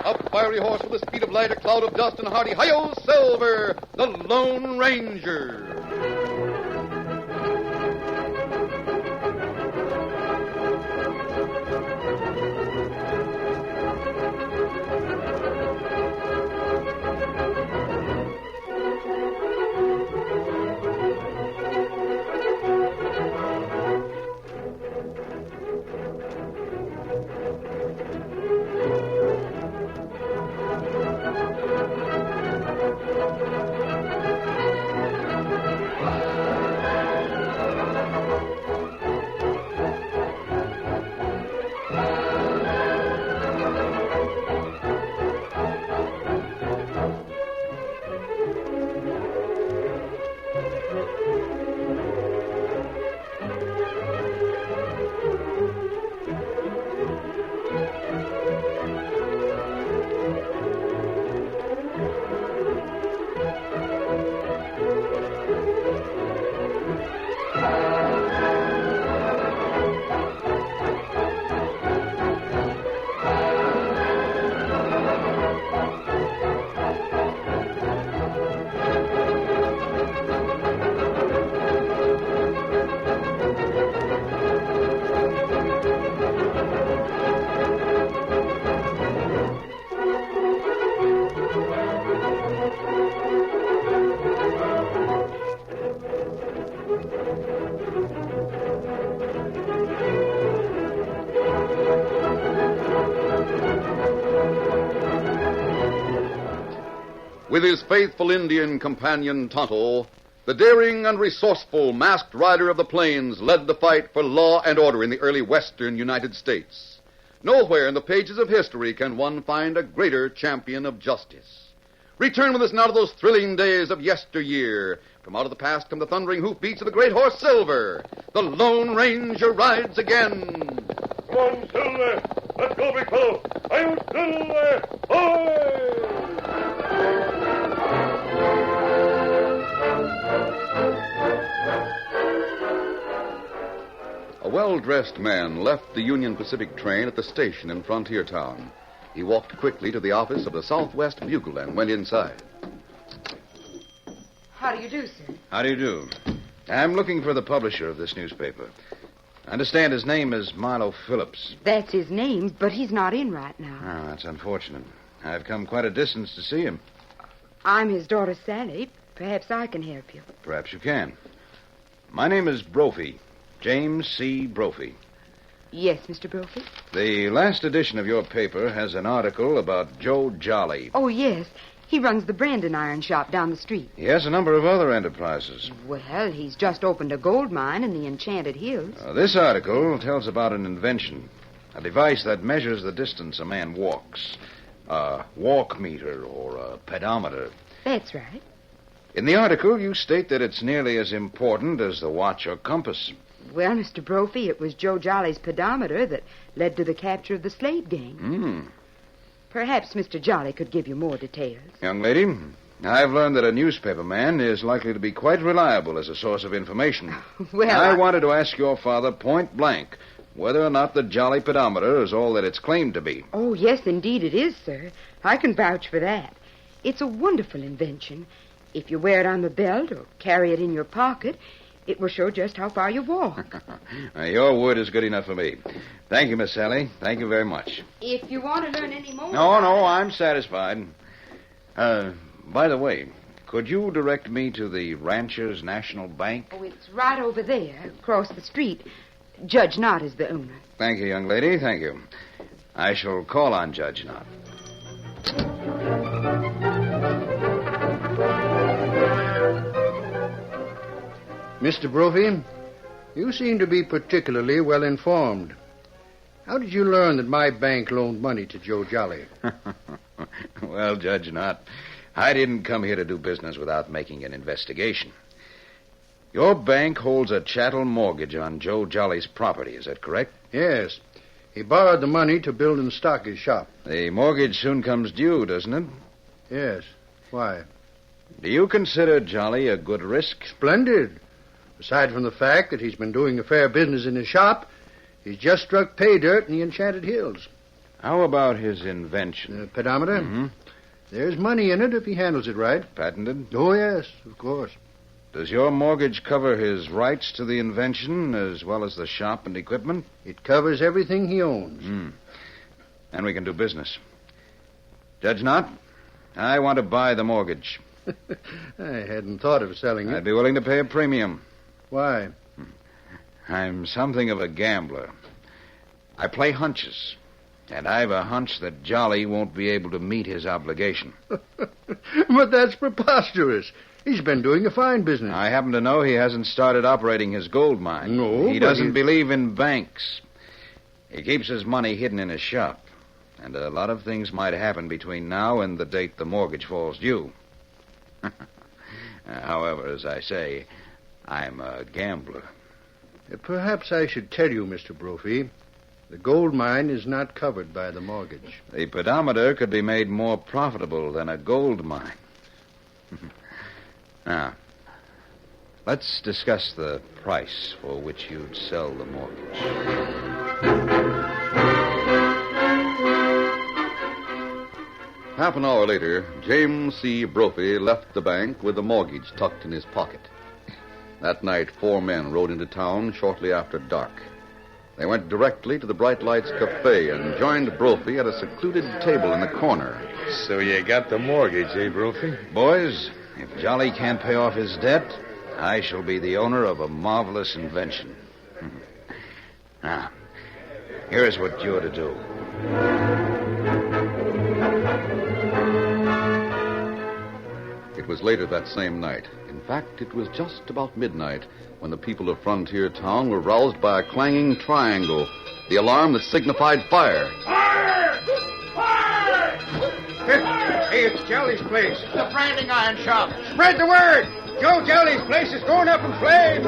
A fiery horse with the speed of light, a cloud of dust, and a hearty hi-yo, Silver, the Lone Ranger. With his faithful Indian companion Tonto, the daring and resourceful masked rider of the plains led the fight for law and order in the early western United States. Nowhere in the pages of history can one find a greater champion of justice. Return with us now to those thrilling days of yesteryear. From out of the past come the thundering hoofbeats of the great horse Silver. The Lone Ranger rides again. Come on, Silver. Let's go, big fellow. I'm Silver. Hoy! A well-dressed man left the Union Pacific train at the station in Frontier Town. He walked quickly to the office of the Southwest Bugle and went inside. How do you do, sir? How do you do? I'm looking for the publisher of this newspaper. I understand his name is Milo Phillips. That's his name, but he's not in right now. Oh, that's unfortunate. I've come quite a distance to see him. I'm his daughter, Sally. Perhaps I can help you. Perhaps you can. My name is Brophy. James C. Brophy. Yes, Mr. Brophy? The last edition of your paper has an article about Joe Jolly. Oh, yes. He runs the Brandon Iron Shop down the street. He has a number of other enterprises. Well, he's just opened a gold mine in the Enchanted Hills. This article tells about an invention, a device that measures the distance a man walks, a walk meter or a pedometer. That's right. In the article, you state that it's nearly as important as the watch or compass. Well, Mr. Brophy, it was Joe Jolly's pedometer that led to the capture of the slave gang. Perhaps Mr. Jolly could give you more details. Young lady, I've learned that a newspaper man is likely to be quite reliable as a source of information. Well, I wanted to ask your father point blank whether or not the Jolly pedometer is all that it's claimed to be. Oh, yes, indeed it is, sir. I can vouch for that. It's a wonderful invention. If you wear it on the belt or carry it in your pocket, it will show just how far you walk. Your word is good enough for me. Thank you, Miss Sally. Thank you very much. If you want to learn any more... No, I'm satisfied. By the way, could you direct me to the Ranchers National Bank? Oh, it's right over there, across the street. Judge Knott is the owner. Thank you, young lady. Thank you. I shall call on Judge Knott. Mr. Brophy, you seem to be particularly well informed. How did you learn that my bank loaned money to Joe Jolly? Well, Judge Knott, I didn't come here to do business without making an investigation. Your bank holds a chattel mortgage on Joe Jolly's property, is that correct? Yes. He borrowed the money to build and stock his shop. The mortgage soon comes due, doesn't it? Yes. Why? Do you consider Jolly a good risk? Splendid. Aside from the fact that he's been doing a fair business in his shop, He's just struck pay dirt in the Enchanted Hills. How about his invention? The pedometer? Mm-hmm. There's money in it if he handles it right. Patented? Oh, yes, of course. Does your mortgage cover his rights to the invention as well as the shop and equipment? It covers everything he owns. And we can do business. Judge Knott, I want to buy the mortgage. I hadn't thought of selling it. I'd be willing to pay a premium. Why? I'm something of a gambler. I play hunches. And I've a hunch that Jolly won't be able to meet his obligation. But that's preposterous. He's been doing a fine business. I happen to know he hasn't started operating his gold mine. No, he doesn't believe in banks. He keeps his money hidden in his shop. And a lot of things might happen between now and the date the mortgage falls due. However, as I say, I'm a gambler. Perhaps I should tell you, Mr. Brophy, the gold mine is not covered by the mortgage. The pedometer could be made more profitable than a gold mine. Now, let's discuss the price for which you'd sell the mortgage. Half an hour later, James C. Brophy left the bank with the mortgage tucked in his pocket. That night, 4 men rode into town shortly after dark. They went directly to the Bright Lights Cafe and joined Brophy at a secluded table in the corner. So you got the mortgage, eh, Brophy? Boys, if Jolly can't pay off his debt, I shall be the owner of a marvelous invention. Now, here's what you're to do. It was later that same night. In fact, it was just about midnight when the people of Frontier Town were roused by a clanging triangle, the alarm that signified fire. Fire! Fire! Hey, it's Jolly's place. The branding iron shop. Spread the word. Joe Jolly's place is going up in flames.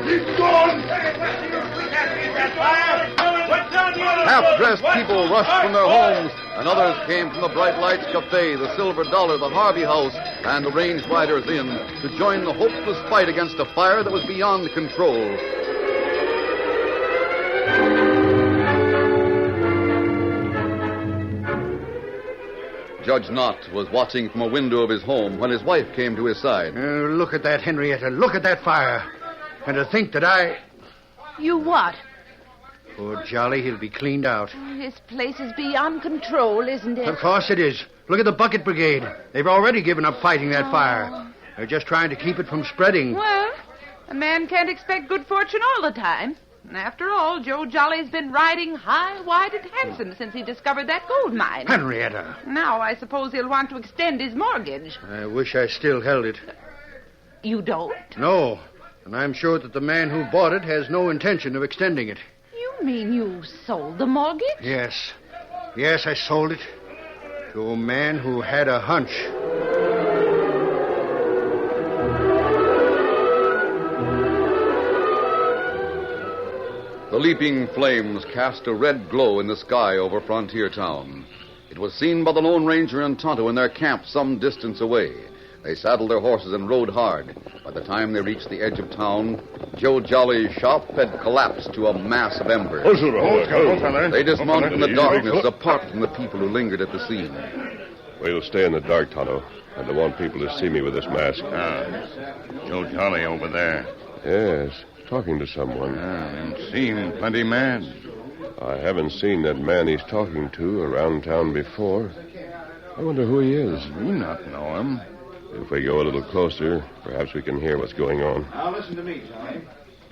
He's gone! Half-dressed people rushed from their homes, and others came from the Bright Lights Cafe, the Silver Dollar, the Harvey House, and the Range Riders Inn to join the hopeless fight against a fire that was beyond control. Judge Knott was watching from a window of his home when his wife came to his side. Look at that, Henrietta. Look at that fire. And to think that I... You what? Poor Jolly, he'll be cleaned out. This place is beyond control, isn't it? Of course it is. Look at the bucket brigade. They've already given up fighting that fire. They're just trying to keep it from spreading. Well, a man can't expect good fortune all the time. And after all, Joe Jolly's been riding high, wide, and handsome since he discovered that gold mine. Henrietta. Now I suppose he'll want to extend his mortgage. I wish I still held it. You don't? No. And I'm sure that the man who bought it has no intention of extending it. You mean you sold the mortgage? Yes. Yes, I sold it to a man who had a hunch. The leaping flames cast a red glow in the sky over Frontier Town. It was seen by the Lone Ranger and Tonto in their camp some distance away. They saddled their horses and rode hard. By the time they reached the edge of town, Joe Jolly's shop had collapsed to a mass of embers. They dismounted in the darkness, apart from the people who lingered at the scene. We'll stay in the dark, Tonto. I don't want people to see me with this mask. Joe Jolly over there. Yes, talking to someone. And see him plenty mad. I haven't seen that man he's talking to around town before. I wonder who he is. You not know him. If we go a little closer, perhaps we can hear what's going on. Now, listen to me, Johnny.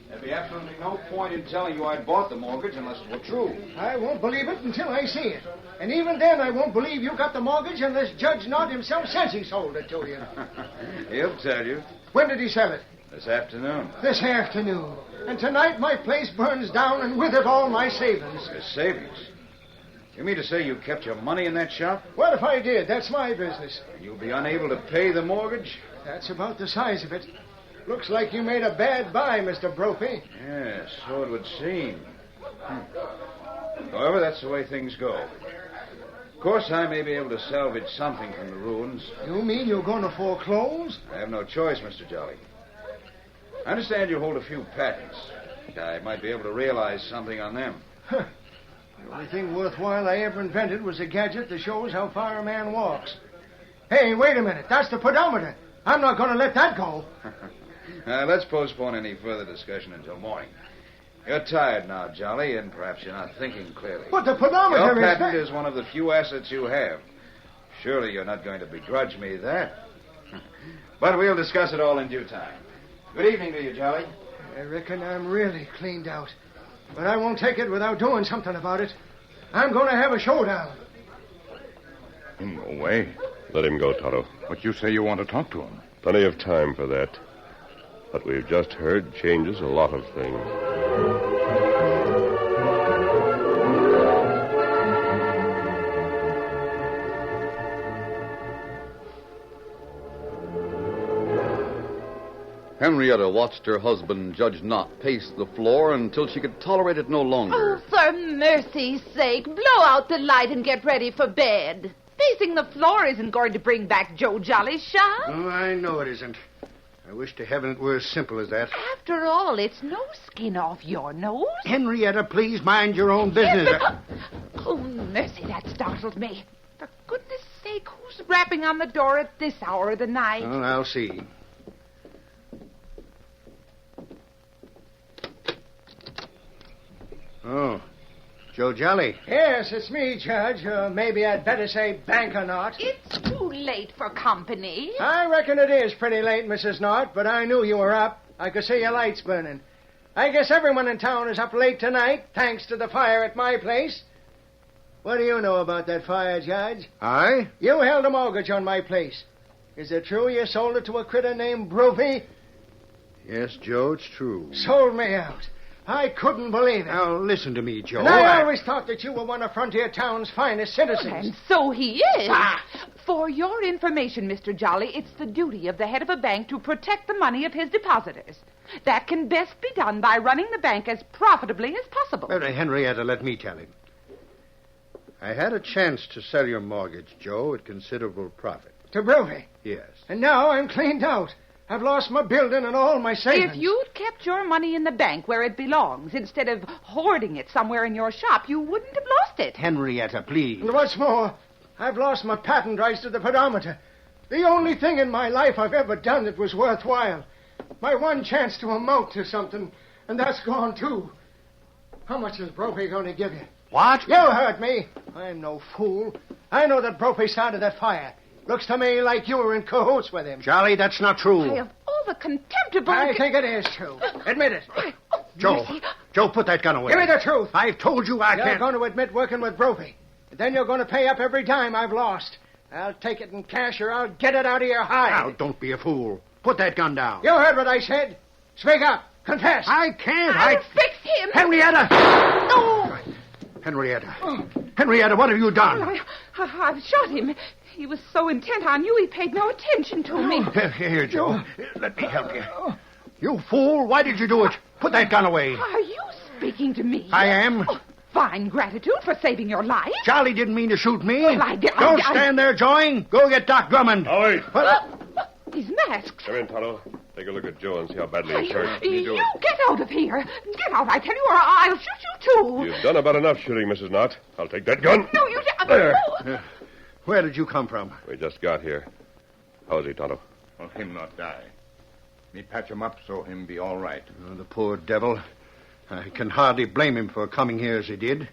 There'd be absolutely no point in telling you I'd bought the mortgage unless it were true. I won't believe it until I see it. And even then, I won't believe you got the mortgage unless Judge Knott himself says he sold it to you. He'll tell you. When did he sell it? This afternoon. This afternoon. And tonight my place burns down, and with it all my savings. His savings? You mean to say you kept your money in that shop? What if I did? That's my business. And you'll be unable to pay the mortgage? That's about the size of it. Looks like you made a bad buy, Mr. Brophy. Yes, so it would seem. However, that's the way things go. Of course, I may be able to salvage something from the ruins. You mean you're going to foreclose? I have no choice, Mr. Jolly. I understand you hold a few patents. I might be able to realize something on them. The only thing worthwhile I ever invented was a gadget that shows how far a man walks. Hey, wait a minute. That's the pedometer. I'm not going to let that go. Let's postpone any further discussion until morning. You're tired now, Jolly, and perhaps you're not thinking clearly. But the pedometer Your patent is one of the few assets you have. Surely you're not going to begrudge me that. But we'll discuss it all in due time. Good evening to you, Jolly. I reckon I'm really cleaned out. But I won't take it without doing something about it. I'm going to have a showdown. No way. Let him go, Tonto. But you say you want to talk to him. Plenty of time for that. What we've just heard changes a lot of things. Henrietta watched her husband, Judge Knott, pace the floor until she could tolerate it no longer. Oh, for mercy's sake, blow out the light and get ready for bed. Pacing the floor isn't going to bring back Joe Jolly's shine. Oh, I know it isn't. I wish to heaven it were as simple as that. After all, it's no skin off your nose. Henrietta, please mind your own business. Oh, mercy, that startled me. For goodness sake, who's rapping on the door at this hour of the night? Well, I'll see. Oh, Joe Jolly. Yes, it's me, Judge. Maybe I'd better say bank or not. It's too late for company. I reckon it is pretty late, Mrs. Knott, but I knew you were up. I could see your lights burning. I guess everyone in town is up late tonight, thanks to the fire at my place. What do you know about that fire, Judge? I? You held a mortgage on my place. Is it true you sold it to a critter named Brophy? Yes, Joe, it's true. Sold me out. I couldn't believe it. Now, listen to me, Joe. And I always thought that you were one of Frontier Town's finest citizens. And so he is. For your information, Mr. Jolly, it's the duty of the head of a bank to protect the money of his depositors. That can best be done by running the bank as profitably as possible. Well, Henrietta, let me tell him. I had a chance to sell your mortgage, Joe, at considerable profit. To Brophy? Yes. And now I'm cleaned out. I've lost my building and all my savings. If you'd kept your money in the bank where it belongs instead of hoarding it somewhere in your shop, you wouldn't have lost it. Henrietta, please. And what's more, I've lost my patent rights to the pedometer. The only thing in my life I've ever done that was worthwhile. My one chance to amount to something, and that's gone, too. How much is Brophy going to give you? What? You heard me. I'm no fool. I know that Brophy started that fire. Looks to me like you were in cahoots with him. Jolly, that's not true. I have all the contemptible... I think it is true. Admit it. Joe, Joe, put that gun away. Give me the truth. I've told you I You're can't... going to admit working with Brophy. Then you're going to pay up every dime I've lost. I'll take it in cash or I'll get it out of your hide. Now, don't be a fool. Put that gun down. You heard what I said. Speak up. Confess. I can't. I'll fix him. Henrietta! No! Henrietta. Henrietta, what have you done? I've shot him. He was so intent on you, he paid no attention to me. Here, Joe. Let me help you. You fool. Why did you do it? Put that gun away. Are you speaking to me? I am. Oh, fine gratitude for saving your life. Charlie didn't mean to shoot me. Well, Don't stand there jawing. Go get Doc Drummond. Oh, wait. He's masked. Come in, Tonto. Take a look at Joe and see how badly he's hurt. You get out of here. Get out, I tell you, or I'll shoot you, too. You've done about enough shooting, Mrs. Knott. I'll take that gun. No, you... There. No. Where did you come from? We just got here. How is he, Tonto? Well, him not die. Me patch him up so him be all right. Oh, the poor devil. I can hardly blame him for coming here as he did.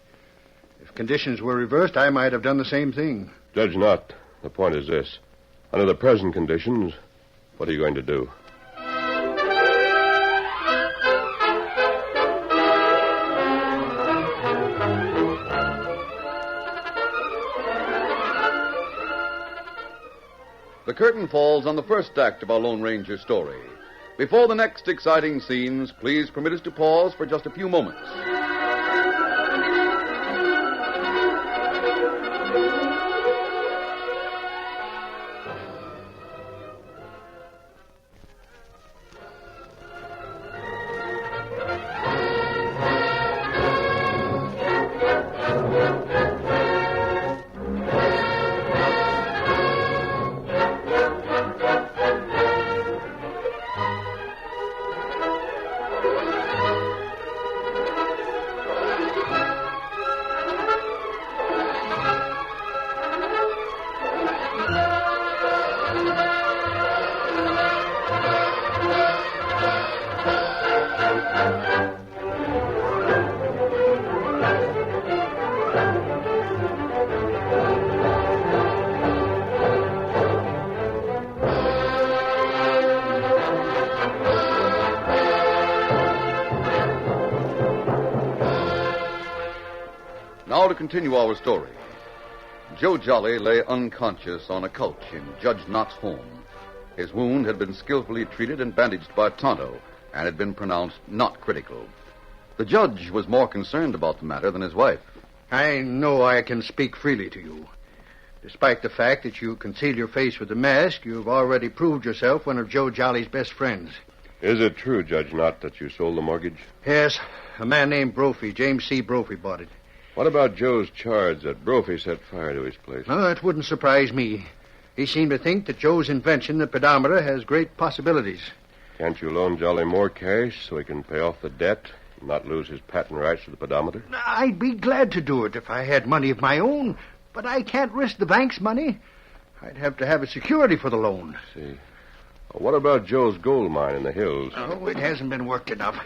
If conditions were reversed, I might have done the same thing. Judge Knott, the point is this. Under the present conditions, what are you going to do? The curtain falls on the first act of our Lone Ranger story. Before the next exciting scenes, please permit us to pause for just a few moments. Now to continue our story. Joe Jolly lay unconscious on a couch in Judge Knott's home. His wound had been skillfully treated and bandaged by Tonto and had been pronounced not critical. The judge was more concerned about the matter than his wife. I know I can speak freely to you. Despite the fact that you conceal your face with a mask, you've already proved yourself one of Joe Jolly's best friends. Is it true, Judge Knott, that you sold the mortgage? Yes, a man named Brophy, James C. Brophy, bought it. What about Joe's charge that Brophy set fire to his place? No, that wouldn't surprise me. He seemed to think that Joe's invention, the pedometer, has great possibilities. Can't you loan Jolly more cash so he can pay off the debt and not lose his patent rights to the pedometer? I'd be glad to do it if I had money of my own, but I can't risk the bank's money. I'd have to have a security for the loan. I see. Well, what about Joe's gold mine in the hills? Oh, it hasn't been worked enough.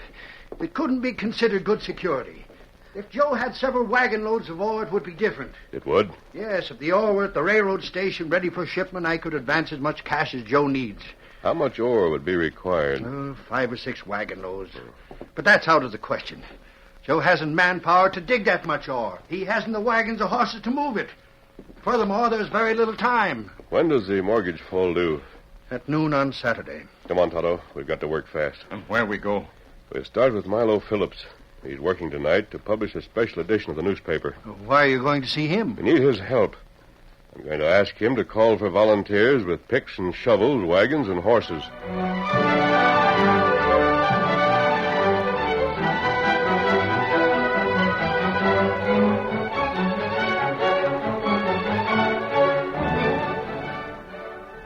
It couldn't be considered good security. If Joe had several wagon loads of ore, it would be different. It would? Yes, if the ore were at the railroad station ready for shipment, I could advance as much cash as Joe needs. How much ore would be required? 5 or 6 wagon loads. But that's out of the question. Joe hasn't manpower to dig that much ore. He hasn't the wagons or horses to move it. Furthermore, there's very little time. When does the mortgage fall due? At noon on Saturday. Come on, Tonto. We've got to work fast. And where we go? We'll start with Milo Phillips. He's working tonight to publish a special edition of the newspaper. Why are you going to see him? We need his help. I'm going to ask him to call for volunteers with picks and shovels, wagons, and horses.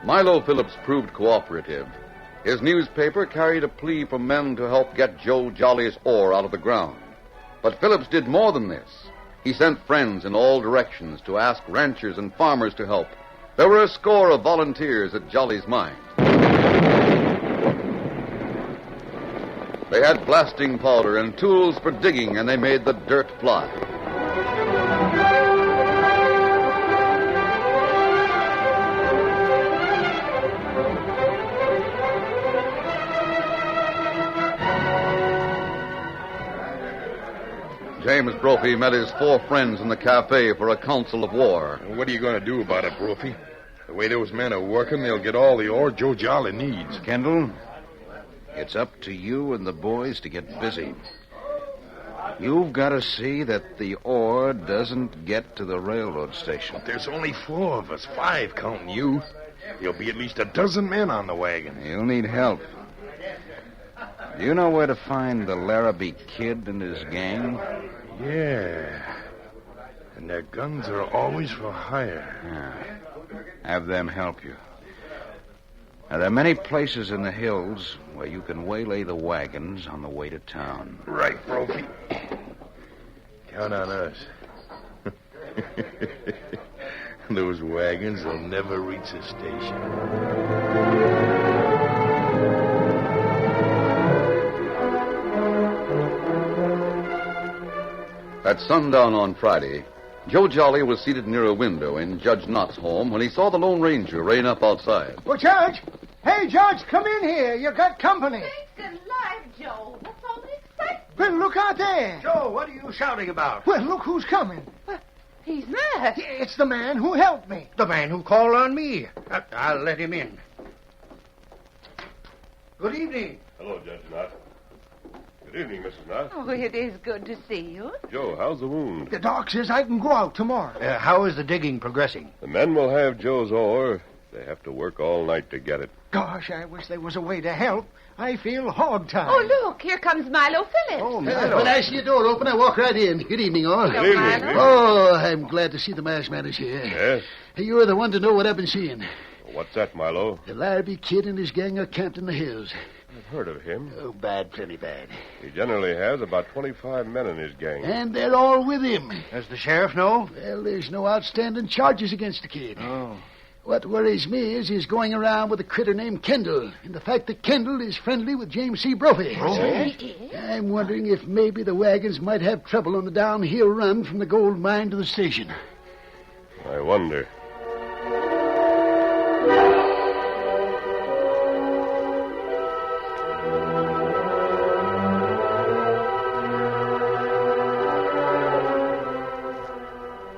Milo Phillips proved cooperative. His newspaper carried a plea for men to help get Joe Jolly's ore out of the ground. But Phillips did more than this. He sent friends in all directions to ask ranchers and farmers to help. There were a score of volunteers at Jolly's mine. They had blasting powder and tools for digging, and they made the dirt fly. James Brophy met his 4 friends in the cafe for a council of war. What are you going to do about it, Brophy? The way those men are working, they'll get all the ore Joe Jolly needs. Kendall, it's up to you and the boys to get busy. You've got to see that the ore doesn't get to the railroad station. But there's only 4 of us, 5 counting you. There'll be at least a dozen men on the wagon. You'll need help. Do you know where to find the Larrabee Kid and his gang? Yeah. And their guns are always for hire. Yeah. Have them help you. Now, there are many places in the hills where you can waylay the wagons on the way to town. Right, Brophy. Count on us. Those wagons will never reach the station. At sundown on Friday, Joe Jolly was seated near a window in Judge Knott's home when he saw the Lone Ranger rein up outside. Well, Judge! Hey, Judge, come in here. You got company. Thanks alive, Joe. What's all the excitement? Well, look out there. Joe, what are you shouting about? Well, look who's coming. He's mad. It's the man who helped me. The man who called on me. I'll let him in. Good evening. Hello, Judge Knott. Good evening, Mrs. Knott. Oh, it is good to see you. Joe, how's the wound? The doc says I can go out tomorrow. How is the digging progressing? The men will have Joe's ore. They have to work all night to get it. Gosh, I wish there was a way to help. I feel hog-tied. Oh, look, here comes Milo Phillips. Oh, Milo. When I see the door open, I walk right in. Good evening, all. Hello, Good evening. Milo. Oh, I'm glad to see the masked man is here. Yes? You're the one to know what I've been seeing. What's that, Milo? The Larrabee Kid and his gang are camped in the hills. I've heard of him. Oh, bad, plenty bad. He generally has about 25 men in his gang. And they're all with him. Does the sheriff know? Well, there's no outstanding charges against the kid. Oh. What worries me is he's going around with a critter named Kendall, and the fact that Kendall is friendly with James C. Brophy. I'm wondering if maybe the wagons might have trouble on the downhill run from the gold mine to the station. I wonder.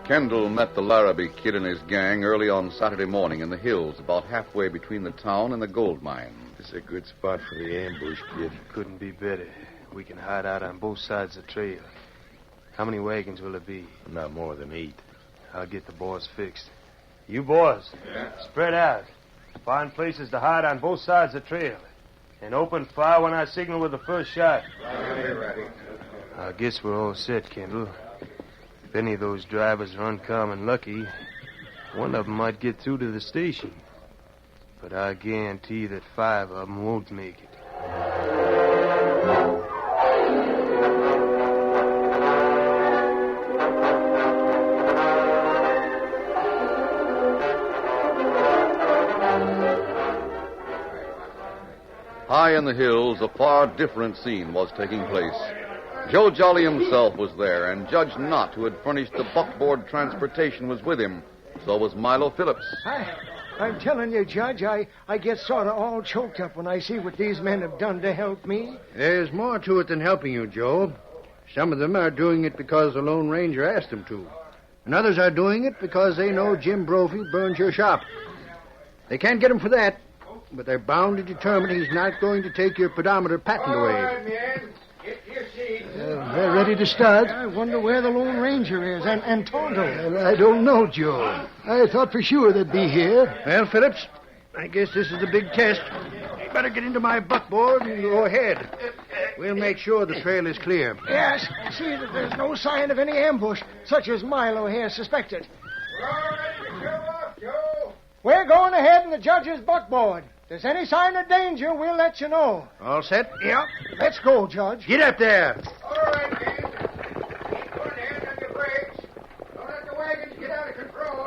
Kendall met the Larrabee Kid and his gang early on Saturday morning in the hills, about halfway between the town and the gold mine. This is a good spot for the ambush, kid. Couldn't be better. We can hide out on both sides of the trail. How many wagons will it be? Not more than 8. I'll get the boys fixed. You boys, spread out. Find places to hide on both sides of the trail. And open fire when I signal with the first shot. I guess we're all set, Kendall. If any of those drivers are uncommon lucky, one of them might get through to the station. But I guarantee that 5 of them won't make it. High in the hills, a far different scene was taking place. Joe Jolly himself was there, and Judge Knott, who had furnished the buckboard transportation, was with him. So was Milo Phillips. I'm telling you, Judge, I get sort of all choked up when I see what these men have done to help me. There's more to it than helping you, Joe. Some of them are doing it because the Lone Ranger asked them to. And others are doing it because they know Jim Brophy burned your shop. They can't get him for that, but they're bound to determine he's not going to take your pedometer patent away. All right, men. Get to your seats. They're ready to start. I wonder where the Lone Ranger is, and Tonto. Well, I don't know, Joe. I thought for sure they'd be here. Well, Phillips, I guess this is the big test. You better get into my buckboard and go ahead. We'll make sure the trail is clear. Yes, see that there's no sign of any ambush, such as Milo here suspected. We're all ready to show off, Joe. We're going ahead in the judge's buckboard. If there's any sign of danger, we'll let you know. All set? Yep. Let's go, Judge. Get up there. All right, men. Keep putting hands on your brakes. Don't let the wagons get out of control.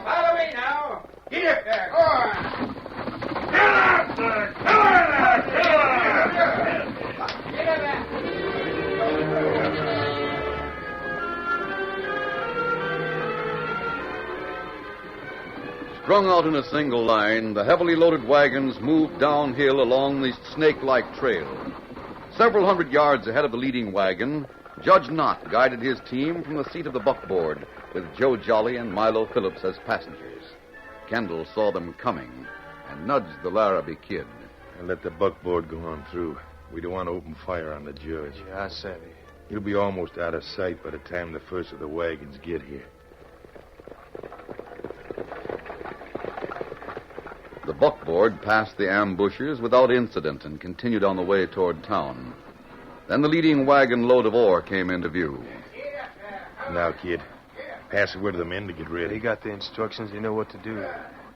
Follow me now. Get up there. Go on. Get up there. Come on now. Get up there. Get up there. Strung out in a single line, the heavily loaded wagons moved downhill along the snake-like trail. Several hundred yards ahead of the leading wagon, Judge Knott guided his team from the seat of the buckboard, with Joe Jolly and Milo Phillips as passengers. Kendall saw them coming and nudged the Larrabee Kid. And let the buckboard go on through. We don't want to open fire on the judge. Yeah, I savvy. He'll be almost out of sight by the time the first of the wagons get here. The buckboard passed the ambushers without incident and continued on the way toward town. Then the leading wagon load of ore came into view. Now, kid, pass it word to the men to get ready. They got the instructions. They know what to do.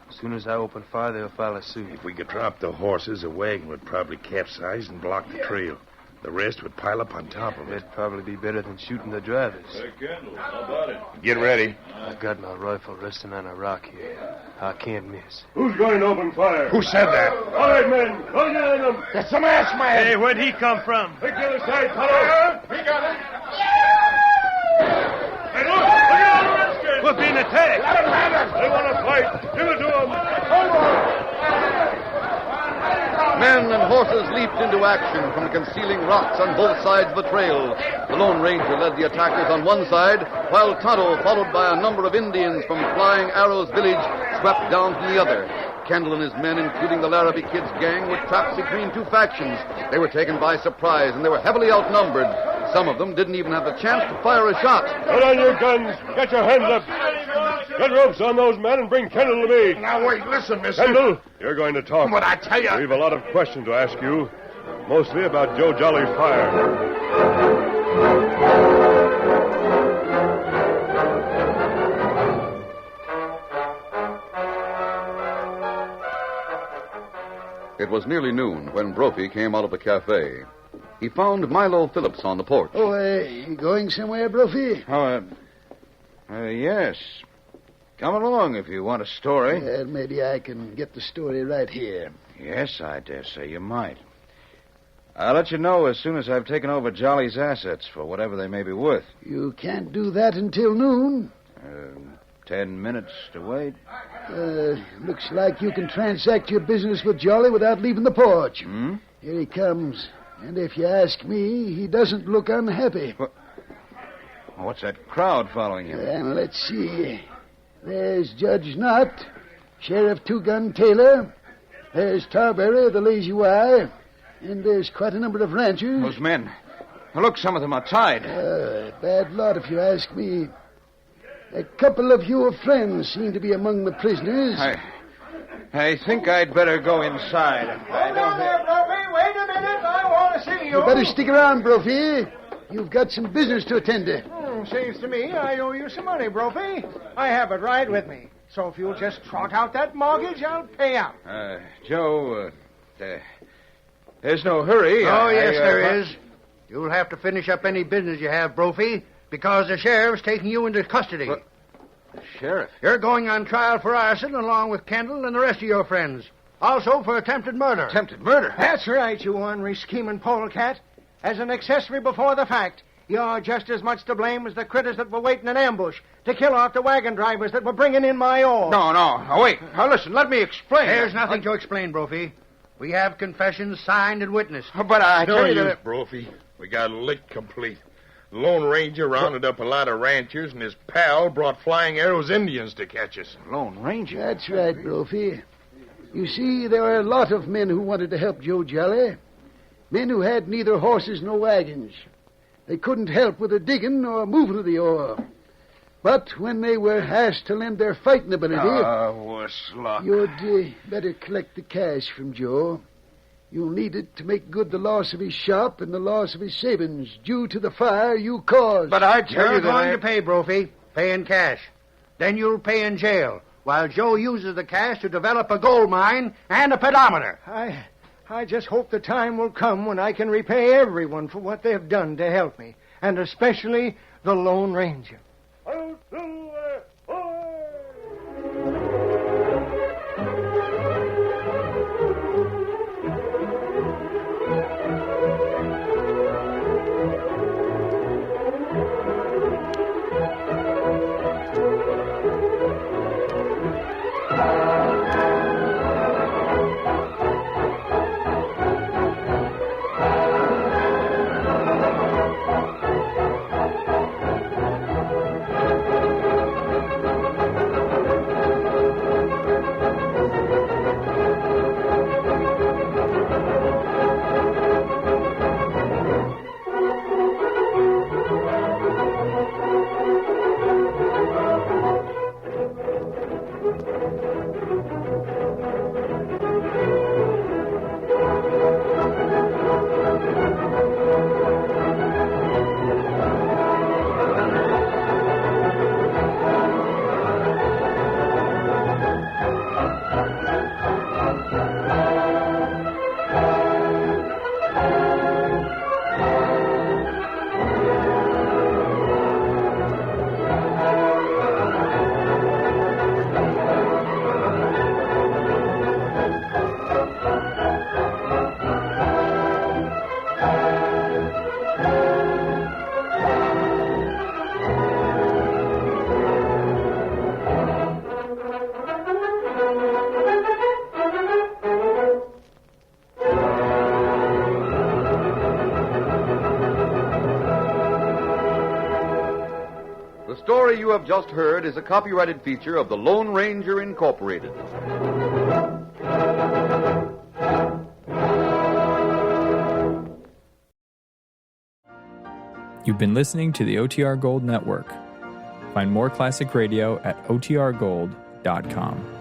As soon as I open fire, they'll follow suit. If we could drop the horses, the wagon would probably capsize and block the trail. The rest would pile up on top of it. That'd probably be better than shooting the drivers. Hey, Kendall, how about it? Get ready. I got my rifle resting on a rock here. I can't miss. Who's going to open fire? Who said that? All right, men. Go get them. That's some ass man. Hey, where'd he come from? Take the other side, fellow. We got it. Hey, look at all the redskins. We're being attacked. Let him have it. They want to fight. Give it to them. Men and horses leaped into action from concealing rocks on both sides of the trail. The Lone Ranger led the attackers on one side, while Tonto, followed by a number of Indians from Flying Arrow's village, swept down from the other. Kendall and his men, including the Larrabee Kid's gang, were trapped between two factions. They were taken by surprise, and they were heavily outnumbered. Some of them didn't even have the chance to fire a shot. Put on your guns. Get your hands up. Get ropes on those men and bring Kendall to me. Now, wait, listen, mister. Kendall, you're going to talk. What I tell you. We've a lot of questions to ask you, mostly about Joe Jolly's fire. It was nearly noon when Brophy came out of the cafe. He found Milo Phillips on the porch. Oh, you going somewhere, Brophy? Yes. Come along if you want a story. Well, maybe I can get the story right here. Yes, I dare say you might. I'll let you know as soon as I've taken over Jolly's assets for whatever they may be worth. You can't do that until noon. 10 minutes to wait. Looks like you can transact your business with Jolly without leaving the porch. Hmm? Here he comes. And if you ask me, he doesn't look unhappy. What's that crowd following him? And let's see. There's Judge Knott, Sheriff Two-Gun Taylor, there's Tarberry of the Lazy Y, and there's quite a number of ranchers. Those men. Look, some of them are tied. Bad lot, if you ask me. A couple of your friends seem to be among the prisoners. I think I'd better go inside. Hold on there, Brophy. Wait a minute. I want to see you. You better stick around, Brophy. You've got some business to attend to. Seems to me I owe you some money, Brophy. I have it right with me. So if you'll just trot out that mortgage, I'll pay out. Joe, there's no hurry. Yes, there is. You'll have to finish up any business you have, Brophy, because the sheriff's taking you into custody. What? Sheriff? You're going on trial for arson along with Kendall and the rest of your friends. Also for attempted murder. Attempted murder? That's right, you ornery scheming polecat. As an accessory before the fact, you're just as much to blame as the critters that were waiting in ambush to kill off the wagon drivers that were bringing in my ore. No. Now, wait. Now, listen, let me explain. There's nothing to explain, Brophy. We have confessions signed and witnessed. But I No tell you use, that... Brophy. We got licked complete. The Lone Ranger rounded up a lot of ranchers, and his pal brought Flying Arrows Indians to catch us. Lone Ranger? That's right, Brophy. You see, there were a lot of men who wanted to help Joe Jolly. Men who had neither horses nor wagons. They couldn't help with the digging or moving of the ore. But when they were asked to lend their fighting ability... worse luck. You'd better collect the cash from Joe. You'll need it to make good the loss of his shop and the loss of his savings due to the fire you caused. But I tell You're you that going to pay, Brophy. Pay in cash. Then you'll pay in jail, while Joe uses the cash to develop a gold mine and a pedometer. I just hope the time will come when I can repay everyone for what they've done to help me, and especially the Lone Ranger. The story you have just heard is a copyrighted feature of the Lone Ranger Incorporated. You've been listening to the OTR Gold Network. Find more classic radio at otrgold.com.